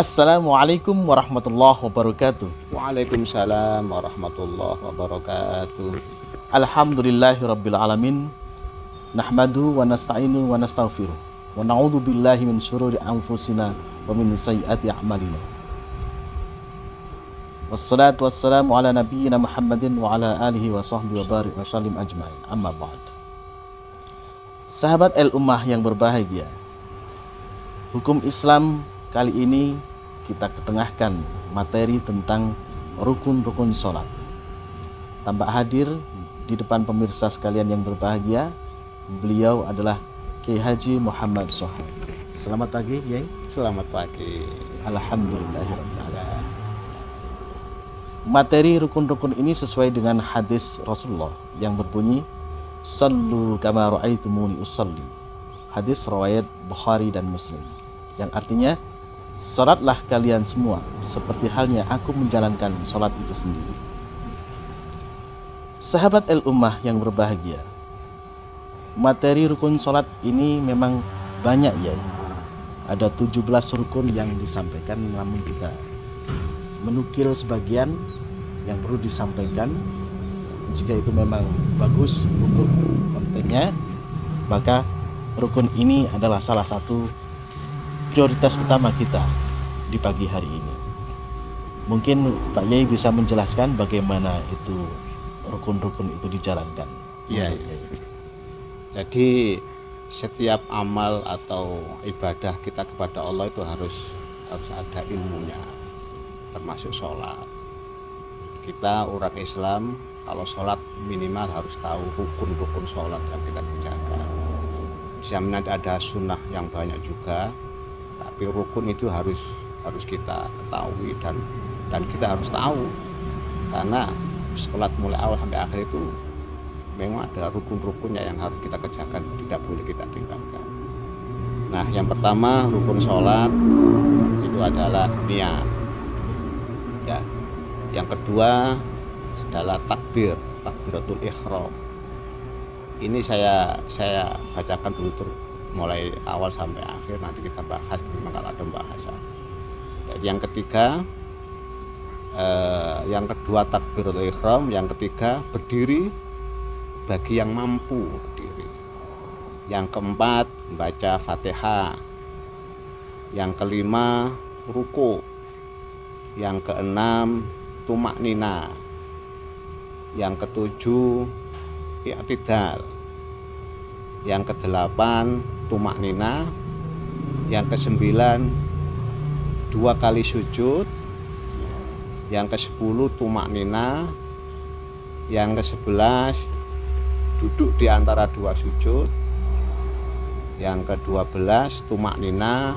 Assalamualaikum warahmatullahi wabarakatuh. Waalaikumsalam warahmatullahi wabarakatuh. Alhamdulillahi rabbil alamin. Nahmadu wa nasta'inu wa nastaghfiruh. Wa na'udzu billahi min syururi anfusina wa min sayyiati a'malina. Wassalatu wassalamu ala nabiyyina Muhammadin wa ala alihi wa sahbihi wa barik wa sallim ajma'in. Amma ba'd. Sahabat Al-Ummah yang berbahagia, hukum Islam kali ini kita ketengahkan materi tentang rukun-rukun sholat. Tampak hadir di depan pemirsa sekalian yang berbahagia, beliau adalah Kiai Haji Muhammad Shoaib. Selamat pagi, Yai. Selamat pagi. Alhamdulillahirrahmanirrahim. Materi rukun-rukun ini sesuai dengan hadis Rasulullah yang berbunyi, Sallu kama ra'aitumuni usalli. Hadis riwayat Bukhari dan Muslim, yang artinya, salatlah kalian semua seperti halnya aku menjalankan salat itu sendiri. Sahabat Al-Ummah yang berbahagia, materi rukun salat ini memang banyak, ya. Ada 17 rukun yang disampaikan, namun kita menukil sebagian yang perlu disampaikan. Jika itu memang bagus untuk kontennya, maka rukun ini adalah salah satu prioritas utama kita di pagi hari ini. Mungkin Pak Yai bisa menjelaskan bagaimana itu rukun-rukun itu dijalankan. Iya. Jadi setiap amal atau ibadah kita kepada Allah itu harus ada ilmunya, termasuk sholat. Kita orang Islam kalau sholat minimal harus tahu rukun-rukun sholat yang kita kerjakan. Misalnya ada sunnah yang banyak juga, tapi rukun itu harus kita ketahui dan kita harus tahu, karena sholat mulai awal sampai akhir itu memang ada rukun-rukunnya yang harus kita kerjakan, tidak boleh kita tinggalkan. Nah, yang pertama rukun sholat itu adalah niat, ya. Yang kedua adalah takbiratul ihram. Ini saya bacakan dulu mulai awal sampai akhir, nanti kita bahas memang kalau ada pembahasan. Jadi yang ketiga, yang kedua takbiratul ihram, yang ketiga berdiri bagi yang mampu berdiri. Yang keempat membaca Fatihah. Yang kelima ruku. Yang keenam tumaknina. Yang ketujuh i'tidal. Yang kedelapan tumaknina. Yang kesembilan 2 kali sujud. Yang ke-10 tumaknina. Yang ke-11 duduk di antara 2 sujud. Yang ke-12 tumaknina.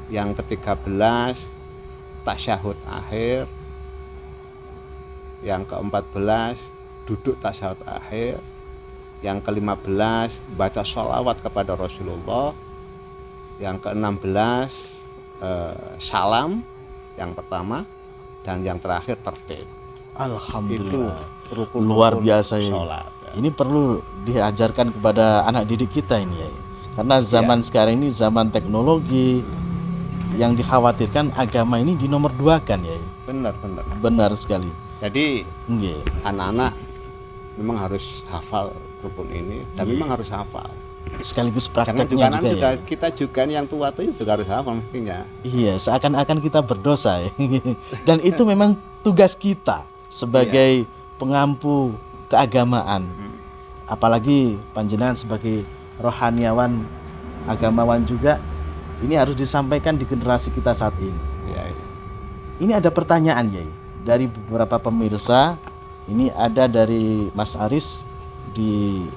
Yang ke-13 tasyahud akhir. Yang ke-14 duduk tasyahud akhir. Yang ke-15 baca sholawat kepada Rasulullah. Yang ke-16 salam yang pertama, dan yang terakhir tertib. Alhamdulillah. Itu rukun luar biasa, ya. sholat. Ini perlu diajarkan kepada anak didik kita ini, ya. Karena zaman sekarang ini zaman teknologi, yang dikhawatirkan agama ini dinomor 2-kan, ya. Benar sekali. Jadi Nggih. anak-anak memang harus hafal rukun ini, dan memang harus hafal. Sekaligus Jangan prakteknya juga, juga, ya. kita juga yang tua itu juga harus hafal mestinya. Iya, seakan-akan kita berdosa, ya. Dan itu memang tugas kita sebagai pengampu keagamaan. Apalagi panjenengan sebagai rohaniawan, agamawan juga, ini harus disampaikan di generasi kita saat ini. Ya. Ini ada pertanyaan, ya, dari beberapa pemirsa. Ini ada dari Mas Aris di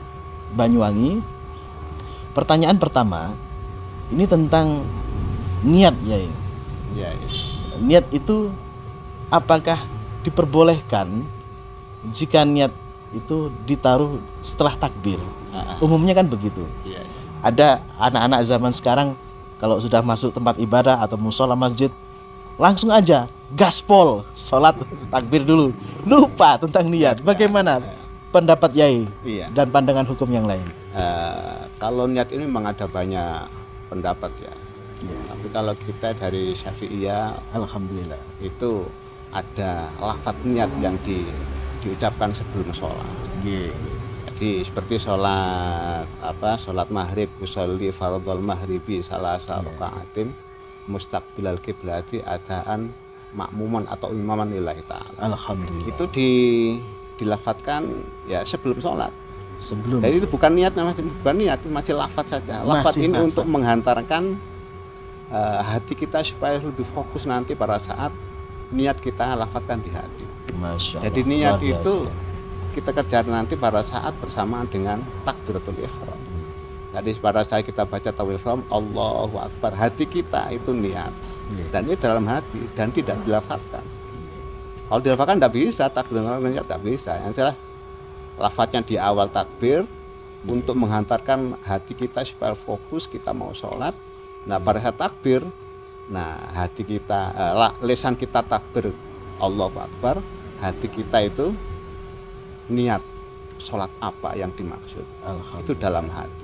Banyuwangi. Pertanyaan pertama, ini tentang niat, ya. Ya. Niat itu apakah diperbolehkan jika niat itu ditaruh setelah takbir? Umumnya kan begitu. Ya. Ada anak-anak zaman sekarang kalau sudah masuk tempat ibadah atau musola masjid, langsung aja gaspol sholat takbir dulu, lupa tentang niat. Bagaimana pendapat Yai dan pandangan hukum yang lain? Kalau niat ini memang ada banyak pendapat, ya. Tapi kalau kita dari Syafi'iyah Alhamdulillah. itu ada lafadz niat yang diucapkan sebelum sholat. Nggih. Jadi seperti sholat maghrib, usolli fardhol maghribi salasa rakaatin mustaqbilal kiblati adaan makmuman atau imaman lillahi ta'ala. Alhamdulillah. Itu dilafatkan ya sebelum sholat. Sebelum. Jadi itu bukan niat, bukan niat, masih lafadz saja. Lafadz Masih ini lafadz. untuk menghantarkan hati kita supaya lebih fokus nanti pada saat niat kita lafadzkan di hati. Masya Allah. Jadi niat Luar biasa. itu kita kerjakan nanti pada saat bersamaan dengan takbiratul ihram. Jadi pada saat kita baca takbiratul ihram, Allahu Akbar, hati kita itu niat. Iya. Dan ini dalam hati dan tidak dilafadzkan. Kalau dilafadzkan tidak bisa, takbiratul ihram tidak bisa. Yang jelas lafadznya di awal takbir untuk menghantarkan hati kita supaya fokus kita mau sholat. Nah pada saat takbir, nah hati kita, lisan kita takbir Allahu Akbar, hati kita itu niat sholat apa yang dimaksud, itu dalam hati.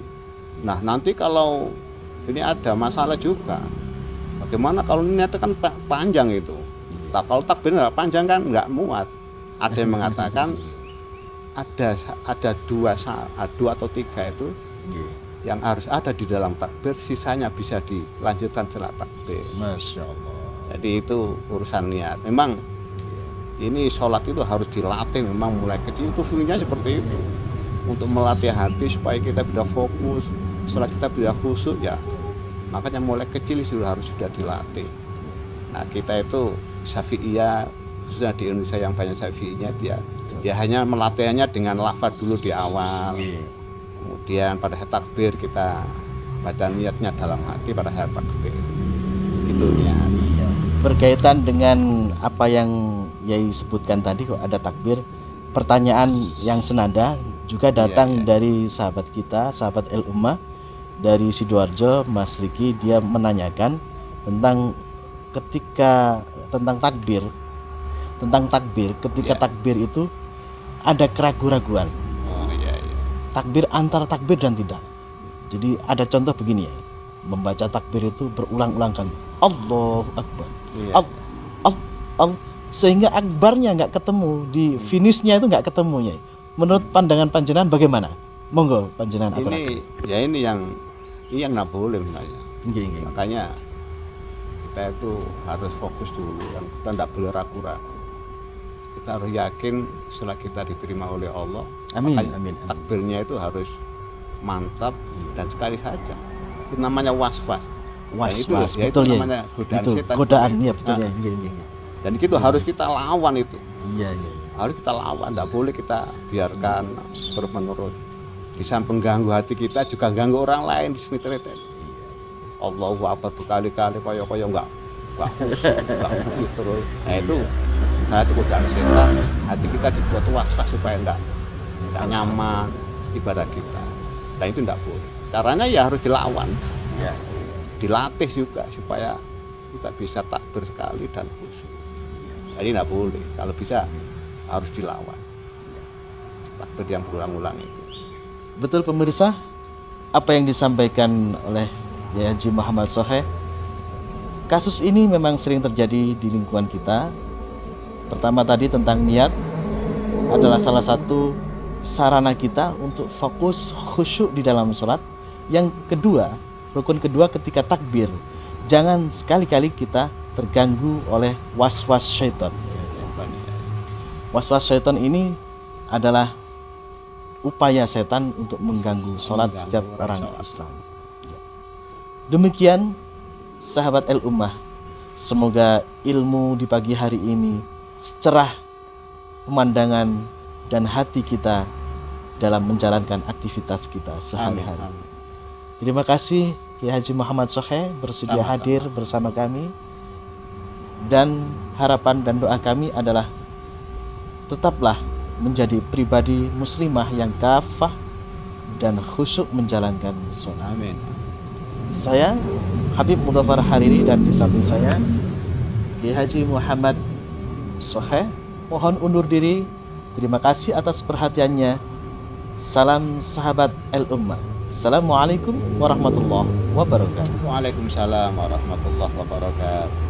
Nah nanti kalau ini ada masalah juga, bagaimana kalau niatnya kan panjang itu, nah, kalau takbir nggak panjang kan nggak muat. Ada yang mengatakan ada dua atau tiga itu yang harus ada di dalam takbir, sisanya bisa dilanjutkan setelah takbir. Masya Allah. Jadi itu urusan niat. Memang ini sholat itu harus dilatih, memang mulai kecil itu fungsinya seperti itu, untuk melatih hati supaya kita bisa fokus, sholat kita bisa khusyuk ya. Makanya mulai kecil sudah dilatih. Nah kita itu Syafi'iyah, khususnya di Indonesia yang banyak Syafi'iyah, dia hanya melatihnya dengan lafaz dulu di awal. Kemudian pada saat takbir kita baca niatnya dalam hati pada saat takbir. Itu niat. Berkaitan dengan apa yang Yai sebutkan tadi, kok ada takbir, pertanyaan yang senada juga datang dari sahabat kita, sahabat El Ummah dari Sidoarjo, Mas Riki. Dia menanyakan tentang takbir ketika takbir itu ada keraguan-raguan. Takbir antara takbir dan tidak. Jadi ada contoh begini ya, membaca takbir itu berulang-ulang kali, Allahu Akbar, sehingga akbarnya nggak ketemu, di finishnya itu nggak ketemu ya. Menurut pandangan panjenengan bagaimana? Monggo panjenengan aturaken. Ini yang nggak boleh sebenarnya. Makanya kita itu harus fokus dulu, kita tidak boleh ragu-ragu. Kita harus yakin setelah kita diterima oleh Allah. Amin, Makanya amin. takbirnya itu harus mantap dan sekali saja. Itu namanya was-was. Was-was, itu betul ya. namanya godaan Itu setan. godaan ya, betul Nah, ya. Dan itu harus kita lawan itu. Iya. Harus kita lawan, tidak boleh kita biarkan terus-menerus. Di samping ganggu hati kita juga ganggu orang lain di sekitar itu. Allahu Akbar berkali-kali koyo-koyo enggak khusyuk terus. Nah itu satu godaan setan, hati kita dibuat was-was supaya enggak nyaman ibadah kita. Nah itu enggak boleh. Caranya ya harus dilawan. Ya. Dilatih juga supaya kita bisa takbir sekali dan khusyuk. Jadi enggak boleh. Kalau bisa harus dilawan. Takbir yang berulang-ulang itu. Betul pemirsa, apa yang disampaikan oleh Yai Haji Muhammad Shoheh, kasus ini memang sering terjadi di lingkungan kita. Pertama tadi tentang niat adalah salah satu sarana kita untuk fokus khusyuk di dalam sholat. Yang kedua, rukun kedua ketika takbir, jangan sekali-kali kita terganggu oleh was-was syaitan. Was-was syaitan ini adalah upaya setan untuk mengganggu sholat setiap orang Islam. Demikian sahabat El Ummah, semoga ilmu di pagi hari ini cerah pemandangan dan hati kita dalam menjalankan aktivitas kita sehari-hari. Amin. Terima kasih Kiai Haji Muhammad Shoheh bersedia Sama-sama. hadir bersama kami, dan harapan dan doa kami adalah tetaplah menjadi pribadi muslimah yang kafah dan khusyuk menjalankan sholat. Amin. Saya Habib Mudhafar Hariri, dan di samping saya Kiai Haji Muhammad Shoheh mohon undur diri. Terima kasih atas perhatiannya. Salam sahabat El Ummah. Assalamualaikum warahmatullahi wabarakatuh. Waalaikumsalam warahmatullahi wabarakatuh.